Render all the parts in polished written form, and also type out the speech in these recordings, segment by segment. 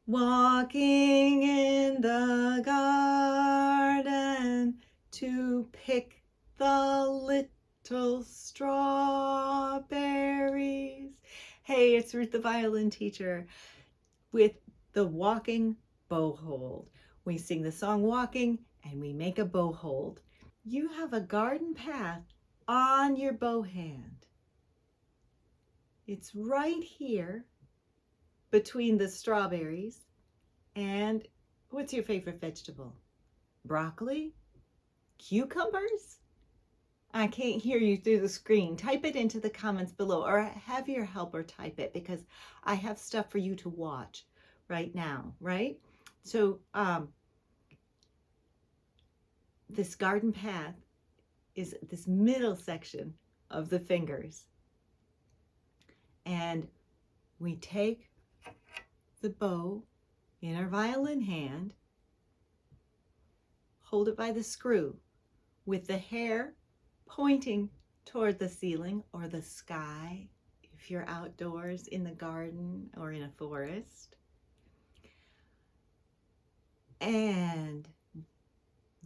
Walking in the garden to pick the little strawberries. Hey, it's Ruth the violin teacher with the Walking Bowhold. We sing the song Walking and we make a bowhold. You have a garden path on your bow hand. It's right here between the strawberries. And what's your favorite vegetable? Broccoli? Cucumbers? I can't hear you through the screen. Type it into the comments below, or have your helper type it, because I have stuff for you to watch right now, right? So this garden path is this middle section of the fingers. And we take the bow in our violin hand, hold it by the screw with the hair pointing toward the ceiling or the sky if you're outdoors in the garden or in a forest. And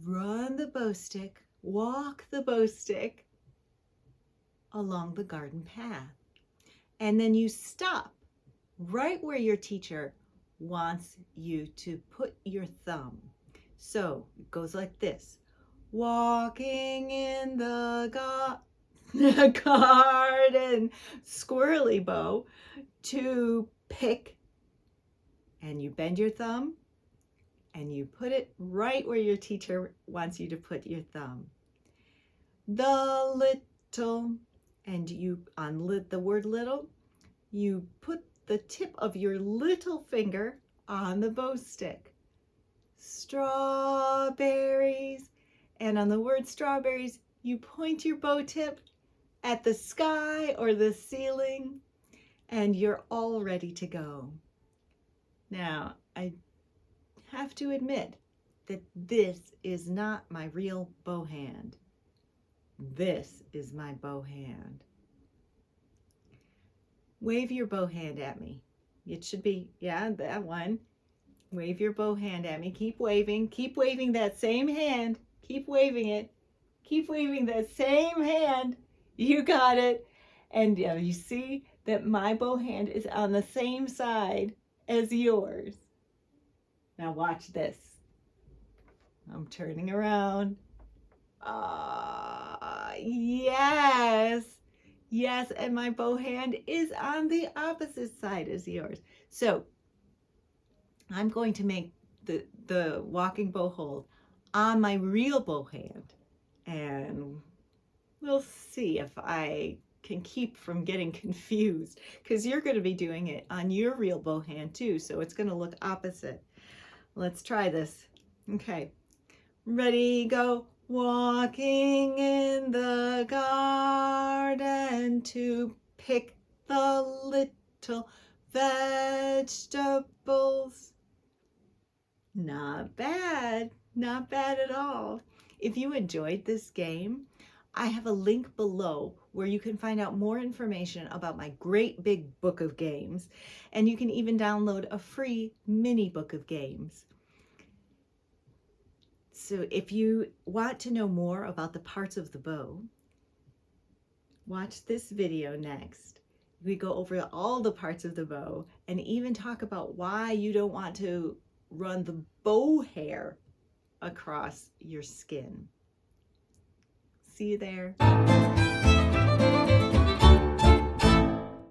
run the bow stick, walk the bow stick along the garden path. And then you stop right where your teacher wants you to put your thumb. So it goes like this. Walking in the garden, squirrely bow, to pick, and you bend your thumb and you put it right where your teacher wants you to put your thumb. The little, and you, on the word little, you put the tip of your little finger on the bow stick. Strawberries, and on the word strawberries, you point your bow tip at the sky or the ceiling, and you're all ready to go. Now, I have to admit that this is not my real bow hand. This is my bow hand. Wave your bow hand at me. It should be, yeah, that one. Wave your bow hand at me. Keep waving that same hand. Keep waving it. Keep waving that same hand. You got it. And you see that my bow hand is on the same side as yours. Now watch this. I'm turning around. Yes. Yes, and my bow hand is on the opposite side as yours. So I'm going to make the walking bowhold on my real bow hand, and we'll see if I can keep from getting confused, because you're going to be doing it on your real bow hand too, so it's going to look opposite. Let's try this. Okay, ready, go. Walking in the garden to pick the little vegetables. Not bad, not bad at all. If you enjoyed this game, I have a link below where you can find out more information about my great big book of games, and you can even download a free mini book of games. So if you want to know more about the parts of the bow, watch this video next. We go over all the parts of the bow and even talk about why you don't want to run the bow hair across your skin. See you there.